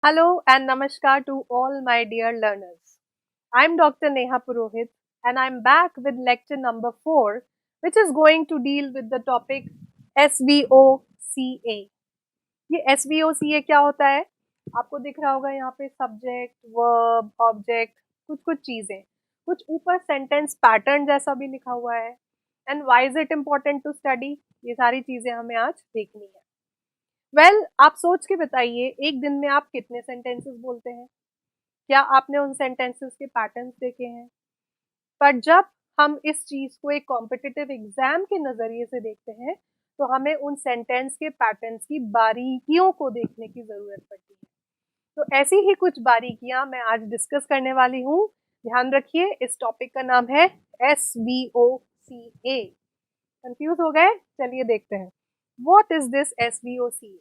Hello and namaskar to all my dear learners. I'm Dr. Neha Purohit and I'm back with lecture number 4, which is going to deal with the topic SVOCA. ये SVOCA क्या होता है? आपको दिख रहा होगा यहाँ पे सब्जेक्ट, वर्ब, ऑब्जेक्ट, कुछ चीजें, कुछ ऊपर सेंटेंस पैटर्न जैसा भी लिखा हुआ है. And why is it important to study? ये सारी चीजें हमें आज देखनी है. आप सोच के बताइए, एक दिन में आप कितने सेंटेंसेस बोलते हैं? क्या आपने उन सेंटेंसेस के पैटर्न्स देखे हैं? पर जब हम इस चीज को एक कॉम्पिटिटिव एग्जाम के नजरिए से देखते हैं, तो हमें उन सेंटेंस के पैटर्न्स की बारीकियों को देखने की जरूरत पड़ती है. तो ऐसी ही कुछ बारीकियां मैं आज डिस्कस करने वाली हूँ. ध्यान रखिए, इस टॉपिक का नाम है SVOCA. कंफ्यूज हो गए? चलिए देखते हैं. What is this SVOCA?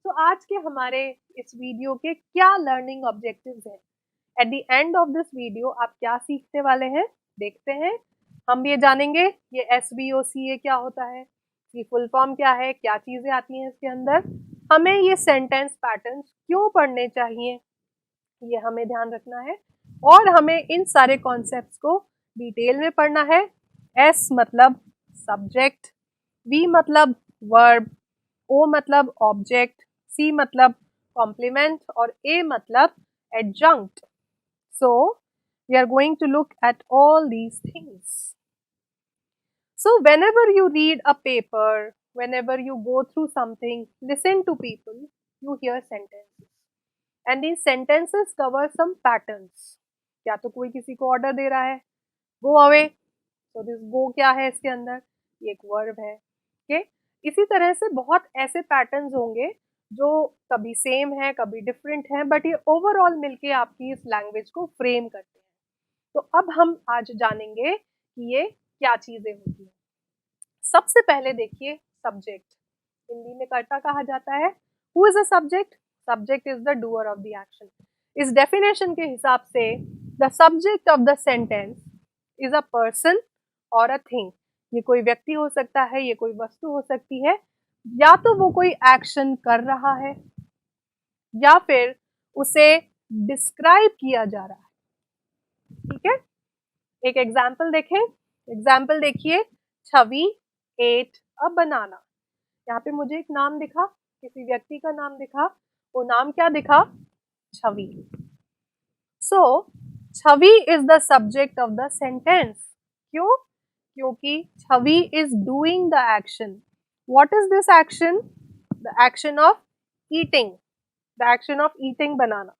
तो आज के हमारे इस वीडियो के क्या लर्निंग ऑब्जेक्टिव्स हैं? At the end of this video आप क्या सीखने वाले हैं, देखते हैं. हम ये जानेंगे ये SVOCA क्या होता है, ये फुल फॉर्म क्या है, क्या चीजें आती हैं इसके अंदर, हमें ये सेंटेंस पैटर्न्स क्यों पढ़ने चाहिए, ये हमें ध्यान रखना है. और हमें इन सारे कॉन्सेप्ट्स को डिटेल में पढ़ना है. S मतलब सब्जेक्ट, V मतलब वर्ब, O मतलब ऑब्जेक्ट, C मतलब कॉम्प्लीमेंट और A मतलब adjunct. So we are going to look at all these things. So whenever you read a paper, whenever you go through something, listen to people, you hear sentences. And these sentences cover some patterns. या तो कोई किसी को order दे रहा है, go away. So this go क्या है इसके अंदर? ये एक वर्ब है. okay? इसी तरह से बहुत ऐसे पैटर्न्स होंगे जो कभी सेम है, कभी डिफरेंट है, बट ये ओवरऑल मिलके आपकी इस लैंग्वेज को फ्रेम करते हैं. तो अब हम आज जानेंगे कि ये क्या चीजें होती हैं. सबसे पहले देखिए सब्जेक्ट. हिंदी में कर्ता कहा जाता है. Who is a subject? Subject is the doer of the action. इस डेफिनेशन के हिसाब से the subject of the sentence is a person और अ थिंग. ये कोई व्यक्ति हो सकता है, ये कोई वस्तु हो सकती है, या तो वो कोई एक्शन कर रहा है या फिर उसे डिस्क्राइब किया जा रहा है. ठीक है, एक एग्जाम्पल देखें. एग्जाम्पल देखिए, छवि एट अ बनाना. यहाँ पे मुझे एक नाम दिखा, किसी व्यक्ति का नाम दिखा. वो नाम क्या दिखा? Chhavi. So Chhavi is the subject of the sentence. क्यों? क्योंकि Chhavi is doing the action. What is this action? The action of eating. The action of eating banana.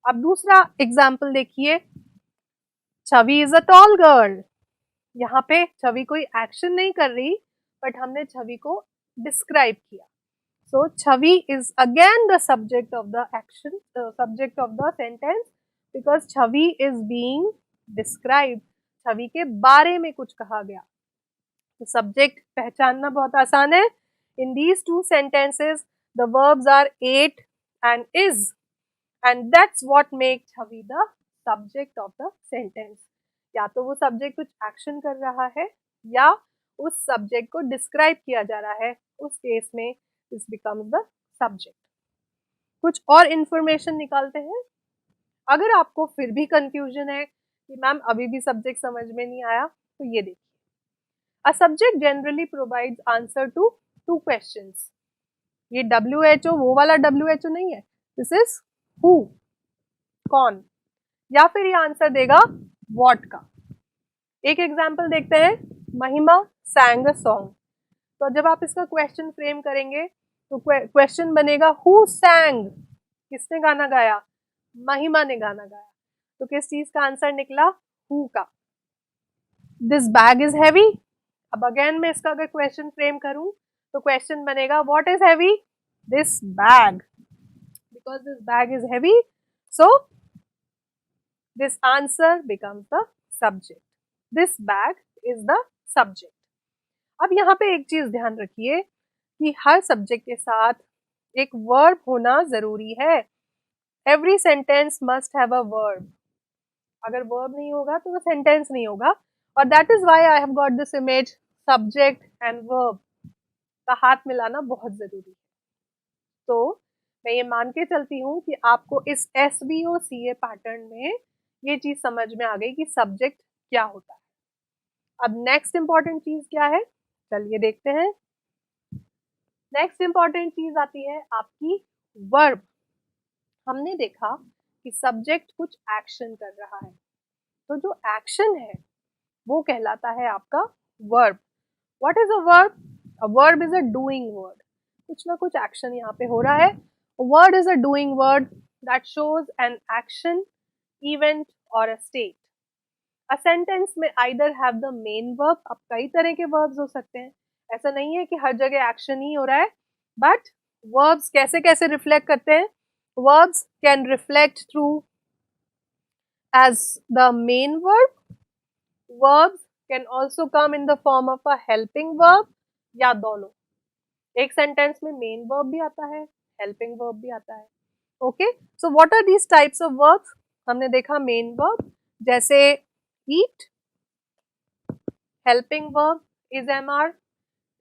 अब दूसरा एग्जाम्पल देखिए, Chhavi is a tall girl. यहाँ पे छवि कोई एक्शन नहीं कर रही, बट हमने छवि को डिस्क्राइब किया. So Chhavi is again the subject of the action, subject of the sentence, because Chhavi is being describe. Chhavi के बारे में कुछ कहा गया. तो सब्जेक्ट पहचानना बहुत आसान है. In these two sentences the verbs are eat and is, and that's what make छवि the subject of the sentence. या तो वो सब्जेक्ट कुछ एक्शन कर रहा है या उस सब्जेक्ट को डिस्क्राइब किया जा रहा है. उस केस में दिस बिकम्स द सब्जेक्ट. कुछ और इंफॉर्मेशन निकालते हैं. अगर आपको फिर भी कंफ्यूजन है कि मैम अभी भी सब्जेक्ट समझ में नहीं आया, तो ये देखिए, a subject generally provides answer to two questions. ये WHO वो वाला WHO नहीं है. दिस इज हु, कौन, या फिर ये आंसर देगा व्हाट का. एक एग्जाम्पल देखते हैं, महिमा sang a song. तो जब आप इसका क्वेश्चन फ्रेम करेंगे तो क्वेश्चन बनेगा हु sang. किसने गाना गाया? महिमा ने गाना गाया. तो किस चीज का आंसर निकला? हु का. This bag is heavy. अब अगेन मैं इसका अगर क्वेश्चन फ्रेम करूं तो क्वेश्चन बनेगा what is heavy? This bag, because this bag is heavy. So this answer becomes the subject. This bag is the subject. अब यहाँ पे एक चीज ध्यान रखिए कि हर सब्जेक्ट के साथ एक वर्ब होना जरूरी है. Every sentence must have a verb. अगर वर्ब नहीं होगा तो वो सेंटेंस नहीं होगा. और that is why I have got this image, subject and verb का हाथ मिलाना बहुत जरूरी है. तो मैं ये मान के चलती हूँ कि आपको इस SVOCA पैटर्न में ये चीज समझ में आ गई कि सब्जेक्ट क्या होता है। अब नेक्स्ट इंपॉर्टेंट चीज क्या है, चलिए देखते हैं। नेक्स्ट इंपॉर्टेंट चीज आती है आपकी वर्ब। हमने देखा कि सब्जेक्ट कुछ एक्शन कर रहा है, तो जो एक्शन है वो कहलाता है आपका verb. What is a verb? A verb is a doing word. कुछ ना कुछ एक्शन यहाँ पे हो रहा है। Word is a doing word that shows an action, event और अ स्टेट। अ सेंटेंस में either have the main verb, अब कई तरह के वर्ब्स हो सकते हैं, ऐसा नहीं है कि हर जगह एक्शन ही हो रहा है, बट वर्ब्स कैसे कैसे रिफ्लेक्ट करते हैं? Verbs can reflect through as the main verb. Verbs can also come in the form of a helping verb या दोनों। एक सेंटेंस में मेन वर्ब भी आता है, हेल्पिंग वर्ब भी आता है। Okay, so what are these types of verbs? हमने देखा मेन वर्ब जैसे eat, helping verb is MR,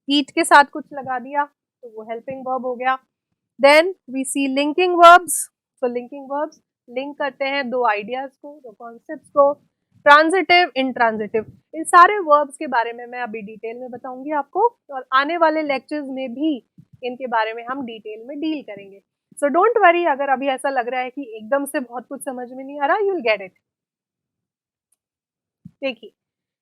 eat के साथ कुछ लगा दिया तो वो हेल्पिंग वर्ब हो गया। Then we see linking verbs. तो लिंकिंग वर्ब्स लिंक करते हैं दो आइडियाज को, दो कॉन्सेप्ट्स को। ट्रांजिटिव, इंट्रांजिटिव, इन सारे वर्ब्स के बारे में मैं अभी डिटेल में बताऊंगी आपको, और आने वाले लेक्चर्स में भी इनके बारे में हम डिटेल में डील करेंगे। सो डोंट वरी, अगर अभी ऐसा लग रहा है कि एकदम से बहुत कुछ समझ में नहीं आ रहा, यू विल गेट इट। देखिए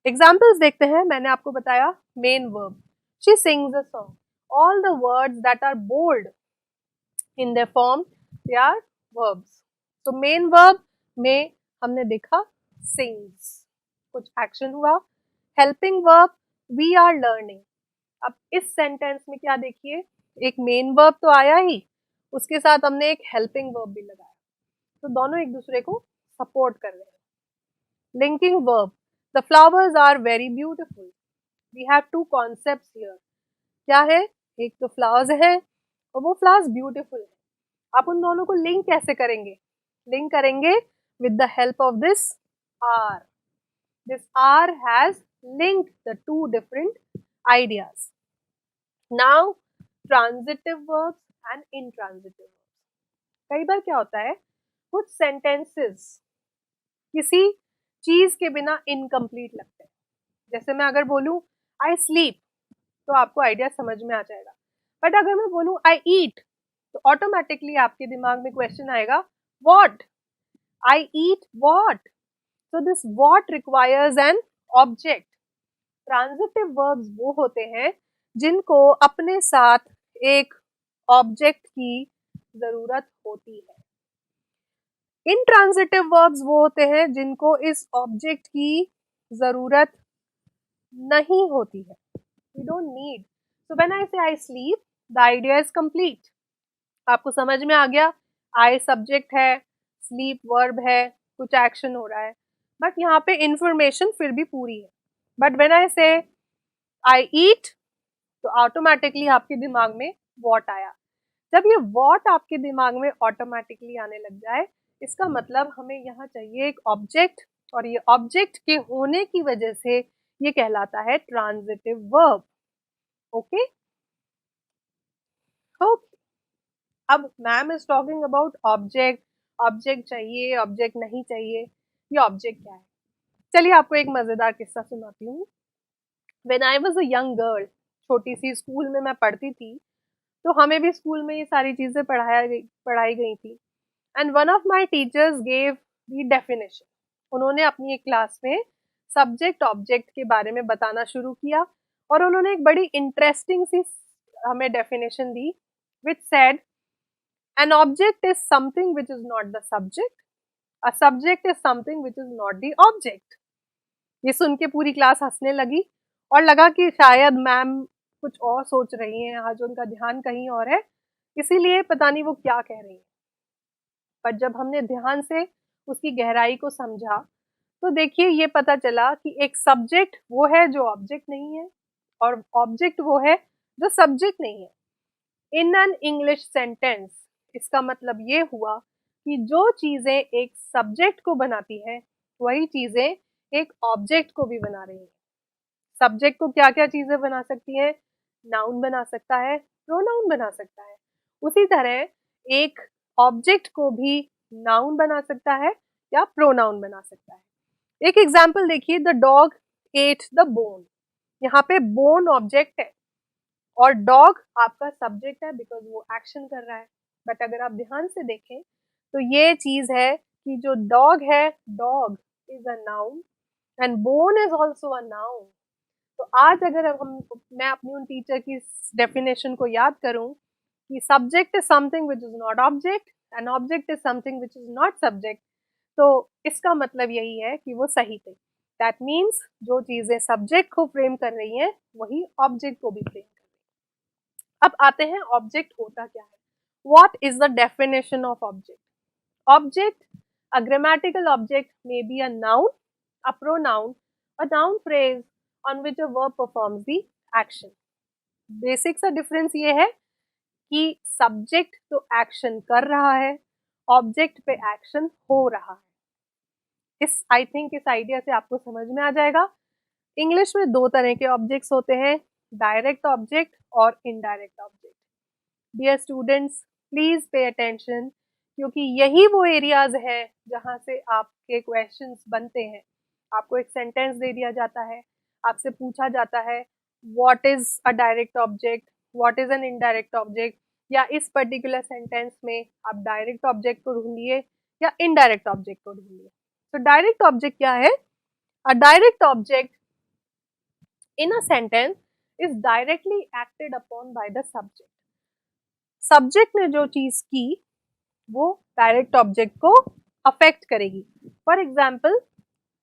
एग्जाम्पल्स देखते हैं। मैंने आपको बताया main verb, she sings a song. All the words that are bold in their form they are verbs. So main verb में हमने देखा sings, कुछ एक्शन हुआ। Helping verb we are learning। अब इस सेंटेंस में क्या देखिए, एक मेन वर्ब तो आया ही, उसके साथ हमने एक हेल्पिंग वर्ब भी लगाया, तो दोनों एक दूसरे को सपोर्ट कर रहे हैं। Linking verb, the flowers are very beautiful. We have two concepts here. क्या है, एक तो फ्लावर्स है और वो फ्लावर्स ब्यूटिफुल है। आप उन दोनों को लिंक कैसे करेंगे? लिंक करेंगे with the help of this are. This are has linked the two different ideas. Now transitive verbs and intransitive verbs. कई बार क्या होता है, कुछ सेंटेंसेस किसी चीज के बिना इनकम्प्लीट लगते हैं। जैसे मैं अगर बोलूं आई स्लीप, तो आपको आइडिया समझ में आ जाएगा। बट अगर मैं बोलूं आई ईट, तो ऑटोमेटिकली आपके दिमाग में क्वेश्चन आएगा what, I eat what. So this what requires an object. Transitive verbs वो होते हैं जिनको अपने साथ एक ऑब्जेक्ट की जरूरत होती है। इनट्रांजिटिव वर्ब्स वो होते हैं जिनको इस ऑब्जेक्ट की जरूरत नहीं होती है। We don't need. So when I say I sleep, the idea is complete. आपको समझ में आ गया, आई सब्जेक्ट है, स्लीप वर्ब है, कुछ एक्शन हो रहा है, बट यहाँ पे इंफॉर्मेशन फिर भी पूरी है। बट व्हेन आई से आई ईट, तो ऑटोमेटिकली आपके दिमाग में वॉट आया। जब ये वॉट आपके दिमाग में ऑटोमेटिकली आने लग जाए, इसका मतलब हमें यहाँ चाहिए एक ऑब्जेक्ट, और ये ऑब्जेक्ट के होने की वजह से ये कहलाता है ट्रांजिटिव वर्ब। ओके ओके, अब ma'am is talking about object. Object चाहिए, ऑब्जेक्ट नहीं चाहिए, ये ऑब्जेक्ट क्या है? चलिए आपको एक मजेदार किस्सा सुनाती हूँ। When I was a young girl, छोटी सी स्कूल में मैं पढ़ती थी, तो हमें भी स्कूल में ये सारी चीजें पढ़ाई गई थी। And one of my teachers gave the definition. उन्होंने अपनी एक क्लास में सब्जेक्ट ऑब्जेक्ट के बारे में बताना शुरू किया, और उन्होंने एक बड़ी इंटरेस्टिंग सी हमें definition the, which said an object is something which is not the subject, a subject is something which is not the object। ये सुन के पूरी क्लास हंसने लगी, और लगा कि शायद मैम कुछ और सोच रही हैं, आज उनका ध्यान कहीं और है, इसीलिए पता नहीं वो क्या कह रही हैं। पर जब हमने ध्यान से उसकी गहराई को समझा, तो देखिए ये पता चला कि एक सब्जेक्ट वो है जो ऑब्जेक्ट नहीं है, और ऑब्जेक्ट वो है जो सब्जेक्ट नहीं है। इन एन इंग्लिश सेंटेंस, इसका मतलब ये हुआ कि जो चीजें एक सब्जेक्ट को बनाती हैं, वही चीजें एक ऑब्जेक्ट को भी बना रही हैं। सब्जेक्ट को क्या क्या चीजें बना सकती हैं? नाउन बना सकता है, प्रोनाउन बना सकता है। उसी तरह एक ऑब्जेक्ट को भी नाउन बना सकता है या प्रोनाउन बना सकता है। एक एग्जाम्पल देखिए, the dog at the bone. यहाँ पे बोन ऑब्जेक्ट है और डॉग आपका सब्जेक्ट है बिकॉज वो एक्शन कर रहा है। बट अगर आप ध्यान से देखें तो ये चीज है कि जो डॉग है, dog is a noun and bone is also a noun. तो आज अगर मैं अपनी उन टीचर की डेफिनेशन को याद करूं कि subject is something which is not object and object is something which is not subject, तो इसका मतलब यही है कि वो सही थे। दैट मीन्स जो चीजें सब्जेक्ट को फ्रेम कर रही हैं वही ऑब्जेक्ट को भी फ्रेम कर रही हैं। अब आते हैं ऑब्जेक्ट होता क्या है। What is the definition of object? Object, a grammatical object may be a noun, a pronoun, a noun phrase on which a verb performs the action. Basic सा डिफरेंस ये है कि सब्जेक्ट तो एक्शन कर रहा है, ऑब्जेक्ट पे action हो रहा है। इस आई थिंक इस आइडिया से आपको समझ में आ जाएगा। इंग्लिश में दो तरह के ऑब्जेक्ट्स होते हैं, डायरेक्ट ऑब्जेक्ट और indirect object. Dear students, please pay attention, क्योंकि यही वो एरियाज है जहाँ से आपके क्वेश्चंस बनते हैं। आपको एक सेंटेंस दे दिया जाता है, आपसे पूछा जाता है what is a direct object, what is an indirect object, या इस पर्टिकुलर सेंटेंस में आप डायरेक्ट ऑब्जेक्ट को ढूंढिए या इनडायरेक्ट ऑब्जेक्ट को ढूंढिए। तो डायरेक्ट ऑब्जेक्ट क्या है? अ direct object in a sentence is directly acted upon by the subject. Subject ने जो चीज की वो डायरेक्ट ऑब्जेक्ट को अफेक्ट करेगी। For example,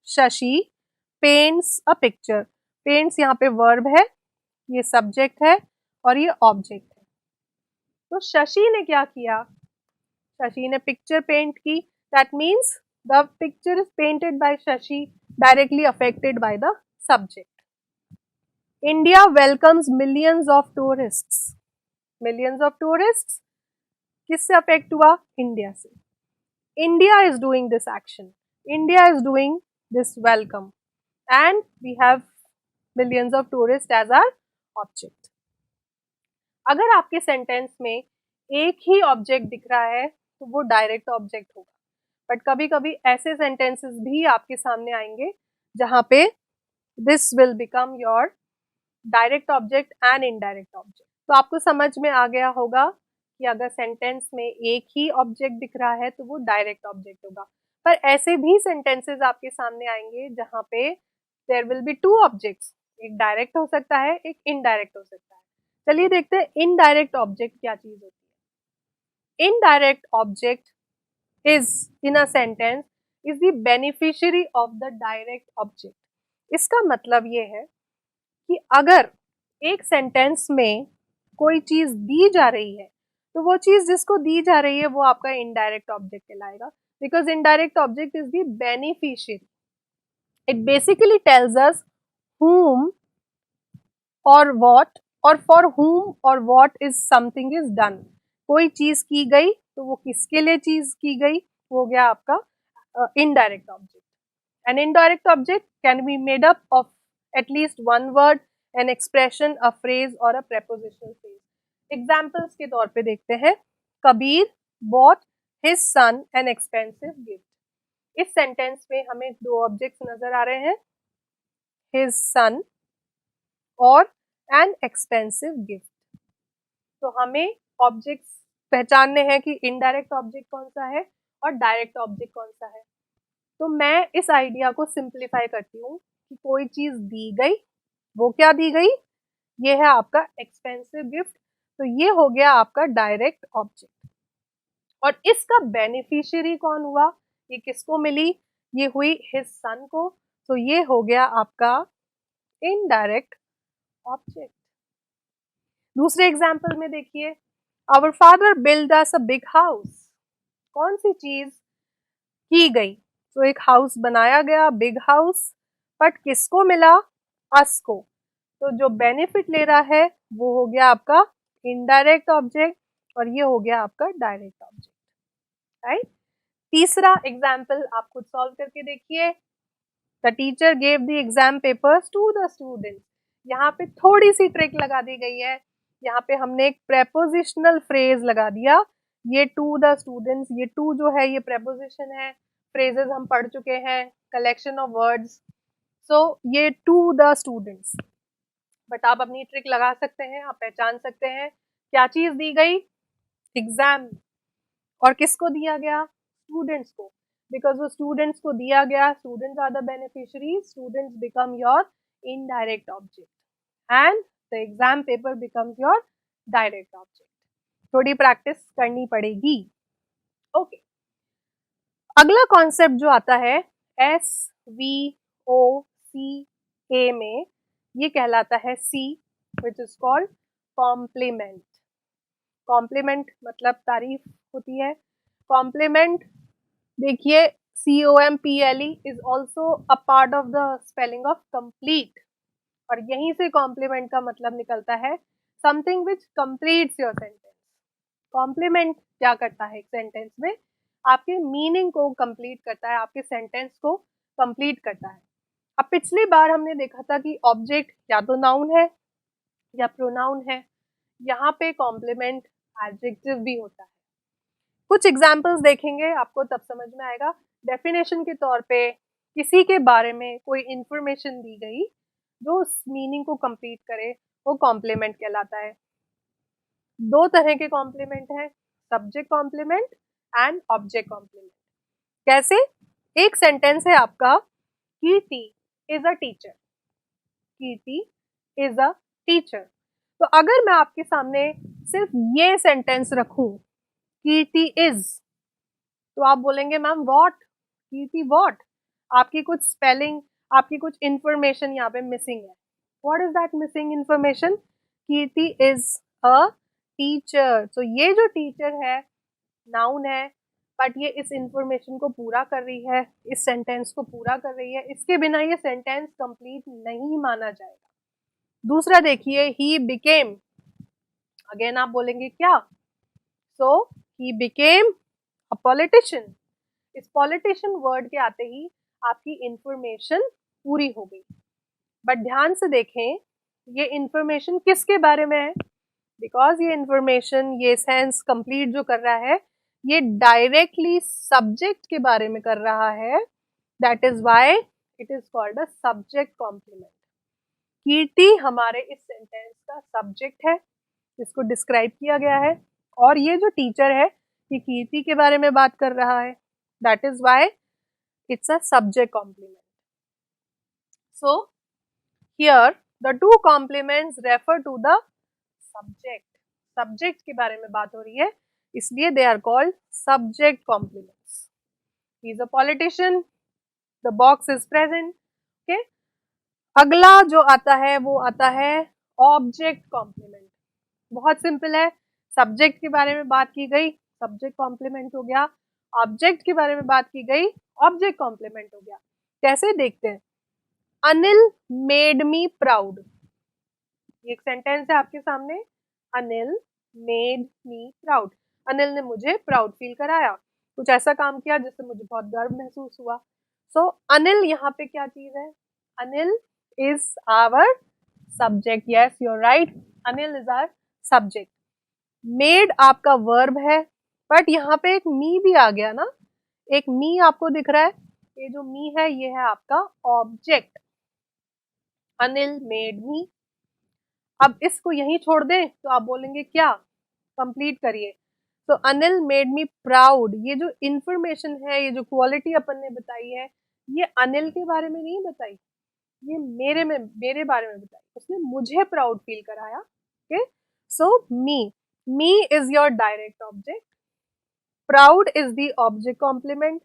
Shashi paints a picture. Paints यहाँ पे वर्ब है, ये सब्जेक्ट है और ये ऑब्जेक्ट है। तो शशि ने क्या किया? शशि ने पिक्चर पेंट की। That means the picture is painted by Shashi, directly affected by the subject. India welcomes millions of tourists. Millions of tourists किससे अफेक्ट हुआ? इंडिया से। India is doing this action, India is doing this welcome and we have millions of tourist as our object. अगर आपके sentence में एक ही object दिख रहा है तो वो डायरेक्ट ऑब्जेक्ट होगा। बट कभी कभी ऐसे सेंटेंसेस भी आपके सामने आएंगे जहां पे this will become your direct object and indirect object. तो आपको समझ में आ गया होगा कि अगर सेंटेंस में एक ही ऑब्जेक्ट दिख रहा है तो वो डायरेक्ट ऑब्जेक्ट होगा। पर ऐसे भी सेंटेंसेस आपके सामने आएंगे जहां पे there will be two objects, एक डायरेक्ट हो सकता है, एक इनडायरेक्ट हो सकता है। चलिए देखते हैं इनडायरेक्ट ऑब्जेक्ट क्या चीज होती है। Indirect object is in a sentence is the beneficiary of the direct object. इसका मतलब ये है कि अगर एक सेंटेंस में कोई चीज दी जा रही है तो वो चीज जिसको दी जा रही है वो आपका इनडायरेक्ट ऑब्जेक्ट कहलाएगा, because indirect object is the beneficiary. It basically tells us whom और what और for whom और what is something is done। कोई चीज की गई तो वो किसके लिए चीज की गई, वो हो गया आपका indirect object. An indirect object can be made up of at least one word, an expression, a phrase or a prepositional phrase. Examples के तौर पे देखते हैं, Kabir bought his son an expensive gift। इस सेंटेंस में हमें दो ऑब्जेक्ट्स नजर आ रहे हैं, his son और an expensive gift। तो हमें ऑब्जेक्ट्स पहचानने हैं कि इनडायरेक्ट ऑब्जेक्ट कौन सा है और डायरेक्ट ऑब्जेक्ट कौन सा है। तो मैं इस आइडिया को सिंप्लीफाई करती हूँ कि कोई चीज दी गई, वो क्या दी गई? ये है आपका एक्सपेंसिव गिफ्ट, तो ये हो गया आपका डायरेक्ट ऑब्जेक्ट। और इसका बेनिफिशियरी कौन हुआ? ये किसको मिली? ये हुई हिज सन को, तो ये हो गया आपका इनडायरेक्ट ऑब्जेक्ट। दूसरे एग्जाम्पल में देखिए, our father build us a big house. कौन सी चीज की गई? तो एक हाउस बनाया गया, बिग हाउस, बट किसको मिला? अस को। तो जो बेनिफिट ले रहा है वो हो गया आपका इनडायरेक्ट ऑब्जेक्ट और ये हो गया आपका डायरेक्ट ऑब्जेक्ट, राइट। तीसरा एग्जाम्पल आप खुद सॉल्व करके देखिए। The teacher gave the exam papers to the students. यहाँ पे थोड़ी सी ट्रिक लगा दी गई है, यहाँ पे हमने एक प्रेपोजिशनल फ्रेज लगा दिया ये टू द स्टूडेंट्स, ये टू जो है ये प्रेपोजिशन है, फ्रेजेस हम पढ़ चुके हैं, कलेक्शन ऑफ वर्ड्स, सो ये टू द स्टूडेंट्स। बट आप अपनी ट्रिक लगा सकते हैं, आप पहचान सकते हैं क्या चीज दी गई, एग्जाम, और किसको दिया गया, स्टूडेंट्स को, बिकॉज वो स्टूडेंट्स को दिया गया, students are the beneficiary, students become your indirect object and the exam paper becomes your direct object. थोड़ी प्रैक्टिस करनी पड़ेगी। ओके, अगला कॉन्सेप्ट जो आता है SVOCA में, ये कहलाता है C, which is called complement. Complement मतलब तारीफ होती है। कॉम्प्लीमेंट देखिए, COMPLE is also a part of the spelling of complete, और यहीं से कॉम्प्लीमेंट का मतलब निकलता है something which completes your sentence. Complement क्या करता है एक सेंटेंस में, आपके मीनिंग को कंप्लीट करता है, आपके सेंटेंस को कंप्लीट करता है। अब पिछली बार हमने देखा था कि ऑब्जेक्ट या तो नाउन है या प्रोनाउन है, यहाँ पे कॉम्प्लीमेंट एडजेक्टिव भी होता है। कुछ एग्जाम्पल्स देखेंगे, आपको तब समझ में आएगा। डेफिनेशन के तौर पे किसी के बारे में कोई इंफॉर्मेशन दी गई जो उस मीनिंग को कंप्लीट करे, वो कॉम्प्लीमेंट कहलाता है। दो तरह के कॉम्प्लीमेंट हैं, subject complement and object complement. कैसे, एक सेंटेंस है आपका, Kirti is a teacher, Kirti is a teacher. तो अगर मैं आपके सामने सिर्फ ये सेंटेंस रखूं, कीर्ति इज, तो आप बोलेंगे मैम व्हाट, कीर्ति व्हाट, आपकी कुछ स्पेलिंग, आपकी कुछ इंफॉर्मेशन यहाँ पे मिसिंग है। What is that missing information, Kirti is a teacher. तो ये जो टीचर है नाउन है, बट ये इस इंफॉर्मेशन को पूरा कर रही है, इस सेंटेंस को पूरा कर रही है, इसके बिना ये सेंटेंस कंप्लीट नहीं माना जाएगा। दूसरा देखिए, ही बिकेम, अगेन आप बोलेंगे क्या, सो ही बिकेम अ पॉलिटिशियन। इस पॉलिटिशियन वर्ड के आते ही आपकी इंफॉर्मेशन पूरी हो गई। बट ध्यान से देखें, ये इंफॉर्मेशन किसके बारे में है, बिकॉज ये इंफॉर्मेशन, ये सेंस कंप्लीट जो कर रहा है, ये डायरेक्टली सब्जेक्ट के बारे में कर रहा है, that is why it is called a subject complement. Kirti हमारे इस सेंटेंस का सब्जेक्ट है, इसको डिस्क्राइब किया गया है, और ये जो टीचर है ये कीर्ति के बारे में बात कर रहा है, that is why it's a subject complement. So here the two complements refer to the subject, subject के बारे में बात हो रही है, इसलिए they are called subject complements. He is a politician, the box is present. Okay, अगला जो आता है वो आता है ऑब्जेक्ट कॉम्प्लीमेंट। बहुत सिंपल है, सब्जेक्ट के बारे में बात की गई, सब्जेक्ट कॉम्प्लीमेंट हो गया, ऑब्जेक्ट के बारे में बात की गई, ऑब्जेक्ट कॉम्प्लीमेंट हो गया। कैसे देखते हैं, अनिल मेड मी प्राउड, एक सेंटेंस है आपके सामने, Anil made me proud, Anil ने मुझे प्राउड फील कराया, कुछ ऐसा काम किया जिससे मुझे बहुत गर्व महसूस हुआ। सो अनिल यहाँ पे क्या चीज है, Anil is our subject, yes you are right, Anil is our subject. Made आपका वर्ब है, बट यहाँ पे एक मी भी आ गया ना, एक मी आपको दिख रहा है, ये जो मी है ये है आपका ऑब्जेक्ट, अनिल मेड मी। अब इसको यहीं छोड़ दें तो आप बोलेंगे क्या, कंप्लीट करिए। तो अनिल मेड मी प्राउड, ये जो इंफॉर्मेशन है, ये जो क्वालिटी अपन ने बताई है, ये अनिल के बारे में नहीं बताई, ये मेरे बारे में बताई, उसने मुझे प्राउड फील कराया। Okay, so me is your direct object, proud is the object complement,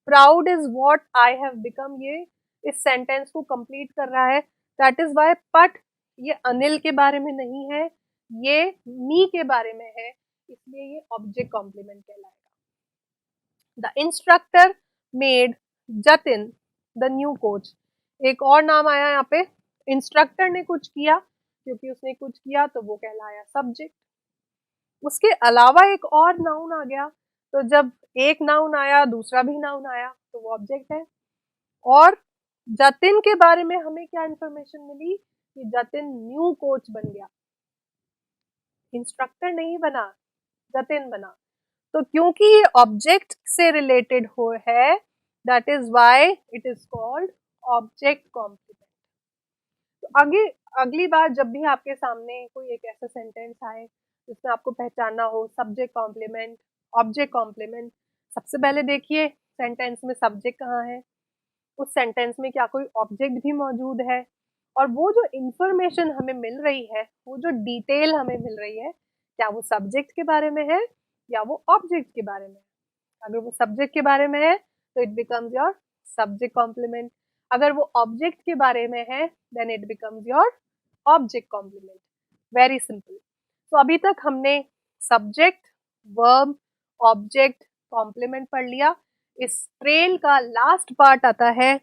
proud is what I have become, ये इस सेंटेंस को कंप्लीट कर रहा है, दैट इज वाई। बट ये अनिल के बारे में नहीं है, ये मी के बारे में है, इसलिए ये ऑब्जेक्ट कॉम्प्लीमेंट कहलाएगा। The instructor made Jatin the new coach, एक और नाम आया यहाँ पे, इंस्ट्रक्टर ने कुछ किया, क्योंकि उसने कुछ किया तो वो कहलाया सब्जेक्ट। उसके अलावा एक और नाउन आ गया, तो जब एक नाउन आया दूसरा भी नाउन आया तो वो ऑब्जेक्ट है। और जतिन के बारे में हमें क्या इंफॉर्मेशन मिली कि जतिन न्यू कोच बन गया, इंस्ट्रक्टर नहीं बना, जतिन बना, तो क्योंकि ये ऑब्जेक्ट से रिलेटेड हो है, that is why it is called object complement. तो आगे अगली बार जब भी आपके सामने कोई एक ऐसा सेंटेंस आए जिसमें आपको पहचानना हो सब्जेक्ट कॉम्प्लीमेंट, ऑब्जेक्ट कॉम्प्लीमेंट, सबसे पहले देखिए सेंटेंस में सब्जेक्ट कहाँ है, उस सेंटेंस में क्या कोई ऑब्जेक्ट भी मौजूद है, और वो जो इंफॉर्मेशन हमें मिल रही है, वो जो डिटेल हमें मिल रही है, क्या वो सब्जेक्ट के बारे में है या वो ऑब्जेक्ट के बारे में है। अगर वो सब्जेक्ट के बारे में है तो it becomes your subject complement, अगर वो ऑब्जेक्ट के बारे में है then it becomes your object complement. Very simple. तो अभी तक हमने सब्जेक्ट, वर्ब, ऑब्जेक्ट, कॉम्प्लीमेंट पढ़ लिया। इस ट्रेल का लास्ट पार्ट आता है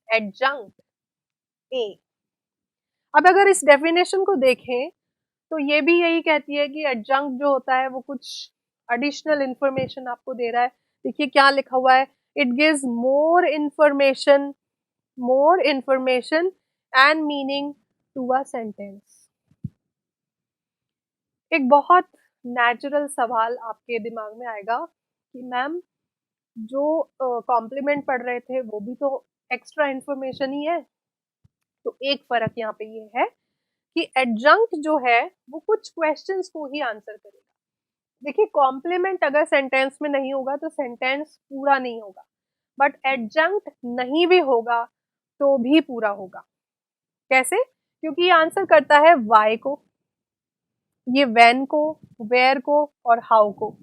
एडजंक्ट, ए। अब अगर इस डेफिनेशन को देखें तो ये भी यही कहती है कि एडजंक्ट जो होता है वो कुछ एडिशनल इंफॉर्मेशन आपको दे रहा है। देखिए क्या लिखा हुआ है, it gives more information and meaning to a sentence. एक बहुत नेचुरल सवाल आपके दिमाग में आएगा कि मैम जो कॉम्प्लीमेंट पढ़ रहे थे वो भी तो एक्स्ट्रा इंफॉर्मेशन ही है। तो एक फर्क यहाँ पे ये है कि एडजंक्ट जो है वो कुछ क्वेश्चंस को ही आंसर करेगा। देखिए कॉम्प्लीमेंट अगर सेंटेंस में नहीं होगा तो सेंटेंस पूरा नहीं होगा, बट एडजंक्ट नहीं भी होगा तो भी पूरा होगा। कैसे? क्योंकि ये आंसर करता है वाई को, ये व्हेन को, वेयर को और हाउ को।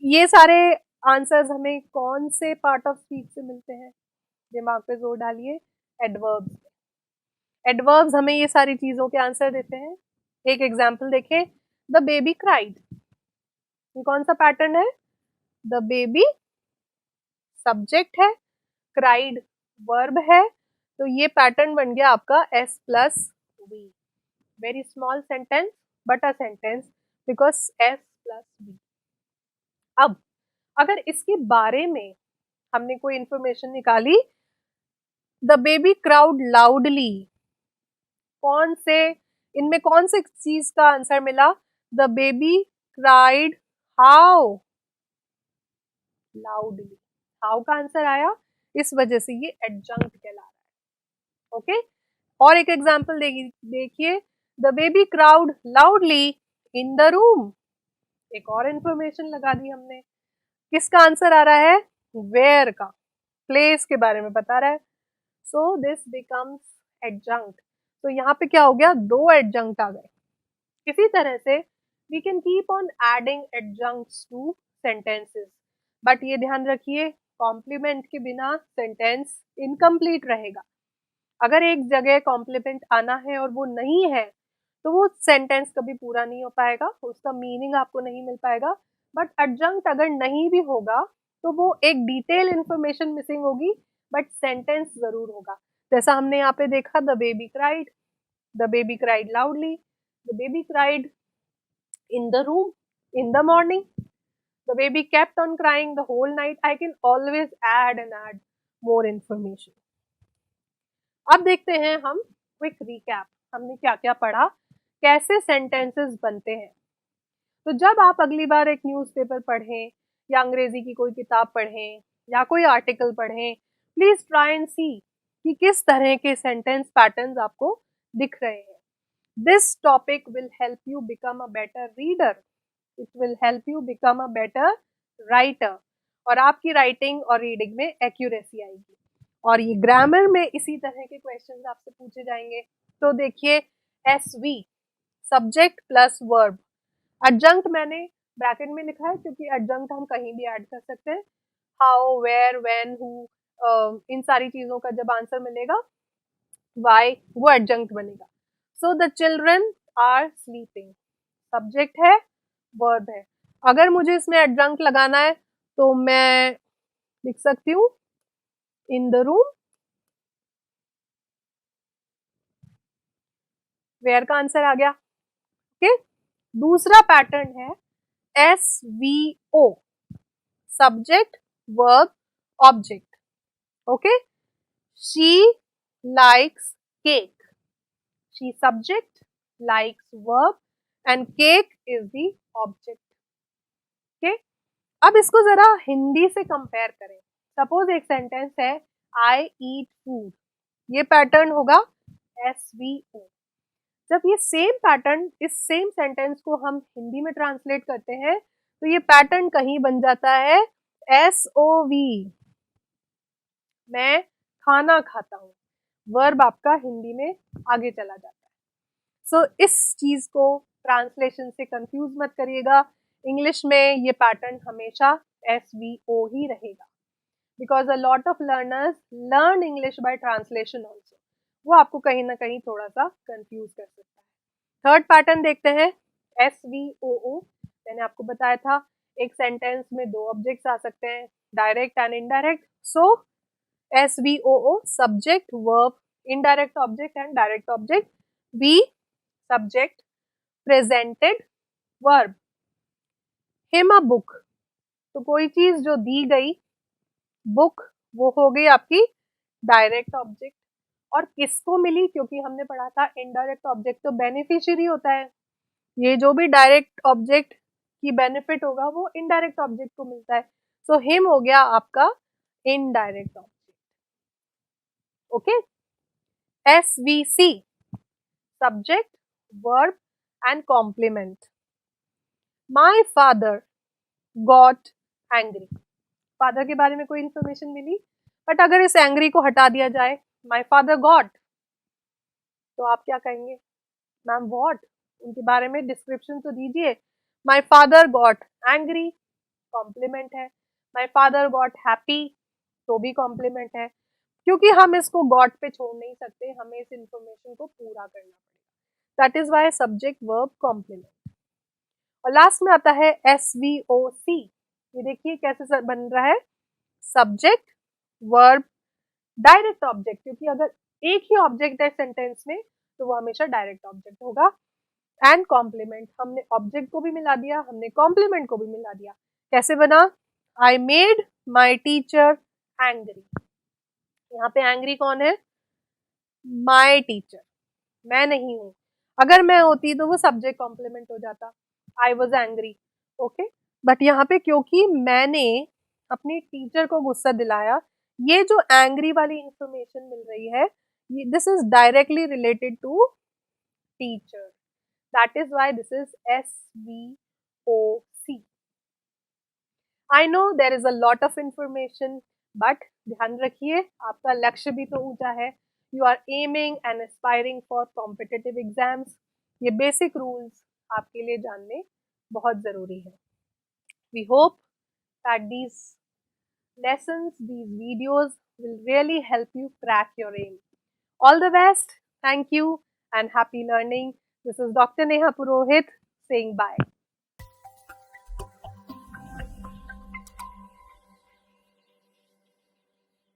ये सारे आंसर्स हमें कौन से पार्ट ऑफ स्पीच से मिलते हैं? दिमाग पे जोर डालिए, एडवर्ब्स। एडवर्ब्स हमें ये सारी चीजों के आंसर देते हैं। एक एग्जाम्पल देखें, द बेबी क्राइड। ये कौन सा पैटर्न है? द बेबी सब्जेक्ट है, क्राइड वर्ब है, तो ये पैटर्न बन गया आपका S plus V. Very small sentence but a sentence because S plus V. अब अगर इसके बारे में हमने कोई इंफॉर्मेशन निकाली, द बेबी क्राउड लाउडली, कौन से इनमें कौन से चीज का आंसर मिला? The baby cried how loudly. How का आंसर आया, इस वजह से ये एडजंक्ट कहला रहा है। ओके, और एक एग्जांपल देखिए, the baby crowd loudly in the room. एक और इंफॉर्मेशन लगा दी हमने। किसका आंसर आ रहा है? वेयर का, प्लेस के बारे में बता रहा है। So this becomes adjunct. तो यहाँ पे क्या हो गया? दो एडजंक्ट आ गए। इसी तरह से we can keep on adding adjuncts to sentences, but ये ध्यान रखिए कॉम्प्लीमेंट के बिना सेंटेंस इनकम्प्लीट रहेगा। अगर एक जगह कॉम्प्लीमेंट आना है और वो नहीं है तो वो सेंटेंस कभी पूरा नहीं हो पाएगा, उसका मीनिंग आपको नहीं मिल पाएगा। बट एडजंक्ट अगर नहीं भी होगा तो वो एक डिटेल इंफॉर्मेशन मिसिंग होगी, बट सेंटेंस जरूर होगा। जैसा हमने यहाँ पे देखा, the baby cried loudly, the baby cried in the room in the morning, the baby kept on crying the whole night. I can always add and add more information. अब देखते हैं हम क्विक रिकैप, हमने क्या क्या पढ़ा, कैसे sentences बनते हैं। तो जब आप अगली बार एक न्यूज़पेपर पढ़ें या अंग्रेजी की कोई किताब पढ़ें या कोई आर्टिकल पढ़ें, प्लीज ट्राई एंड सी कि किस तरह के सेंटेंस पैटर्न्स आपको दिख रहे हैं। This topic will help you become a better reader. It will help you become a better writer. और आपकी राइटिंग और रीडिंग में एक्यूरेसी आएगी। और ये ग्रामर में इसी तरह के क्वेश्चंस आपसे पूछे जाएंगे। तो देखिए, SV subject plus verb. Adjunct मैंने ब्रैकेट में लिखा है क्योंकि एडजंक्ट हम कहीं भी ऐड कर सकते हैं। हाउ, वेयर, व्हेन, हु, इन सारी चीजों का जब आंसर मिलेगा वाई, वो एडजंक्ट बनेगा। So the children are sleeping, subject है, वर्ब है। अगर मुझे इसमें एडजंक्ट लगाना है तो मैं लिख सकती हूँ इन द रूम। वेयर का आंसर आ गया। ओके, दूसरा पैटर्न है SVO, subject, verb, object. Okay, she likes cake, she subject, likes verb, and cake is the object. अब इसको जरा हिंदी से कंपेयर करें। सपोज एक सेंटेंस है आई ईट फूड, ये पैटर्न होगा SVO। जब ये सेम पैटर्न इस सेम सेंटेंस को हम हिंदी में ट्रांसलेट करते हैं तो ये पैटर्न कहीं बन जाता है SOV, मैं खाना खाता हूँ। वर्ब आपका हिंदी में आगे चला जाता है। सो इस चीज को ट्रांसलेशन से कंफ्यूज मत करिएगा। इंग्लिश में ये पैटर्न हमेशा SVO ही रहेगा, because a lot of learners learn English by translation also. वो आपको कहीं ना कहीं थोड़ा सा कंफ्यूज कर सकता है। थर्ड पैटर्न देखते हैं SVOO। मैंने आपको बताया था एक सेंटेंस में दो ऑब्जेक्ट्स आ सकते हैं, direct and indirect. So SVOO subject verb, indirect object and direct object. V subject presented verb. Him a book, तो कोई चीज जो दी गई, बुक वो हो गई आपकी डायरेक्ट ऑब्जेक्ट। और किसको मिली, क्योंकि हमने पढ़ा था इनडायरेक्ट ऑब्जेक्ट तो बेनिफिशियरी होता है, ये जो भी डायरेक्ट ऑब्जेक्ट की बेनिफिट होगा वो इनडायरेक्ट ऑब्जेक्ट को मिलता है। सो हिम हो गया आपका indirect object. Okay, SVC subject verb and complement. My father got angry, father के बारे में कोई इंफॉर्मेशन मिली, बट अगर इस एंग्री को हटा दिया जाए, माई फादर गॉट, तो आप क्या कहेंगे मैम वॉट, उनके बारे में डिस्क्रिप्शन तो दीजिए। My father got angry complement है, माई फादर गॉट हैप्पी तो भी कॉम्प्लीमेंट है, क्योंकि हम इसको गॉट पे छोड़ नहीं सकते, हमें इस इंफॉर्मेशन को पूरा करना पड़ेगा। That is why subject verb complement. और लास्ट में आता है SVOC। ये देखिए कैसे बन रहा है, सब्जेक्ट वर्ब डायरेक्ट ऑब्जेक्ट, क्योंकि अगर एक ही ऑब्जेक्ट है सेंटेंस में तो वो हमेशा डायरेक्ट ऑब्जेक्ट होगा। एंड कॉम्प्लीमेंट, हमने ऑब्जेक्ट को भी मिला दिया, हमने कॉम्प्लीमेंट को भी मिला दिया। कैसे बना, I made my teacher angry. यहाँ पे एंग्री कौन है, माई टीचर, मैं नहीं हूं। अगर मैं होती तो वो सब्जेक्ट कॉम्प्लीमेंट हो जाता, I was angry. Okay, but यहाँ पे क्योंकि मैंने अपनी टीचर को गुस्सा दिलाया, ये जो एंग्री वाली इंफॉर्मेशन मिल रही है, this is directly related to teacher. That is why this is SVOC। I know there is a lot of information, but ध्यान रखिए आपका लक्ष्य भी तो ऊंचा है। You are aiming and aspiring for competitive exams. ये बेसिक रूल्स आपके लिए जानने बहुत जरूरी है। We hope that these lessons, these videos will really help you crack your aim. All the best. Thank you and happy learning. This is Dr. Neha Purohit saying bye.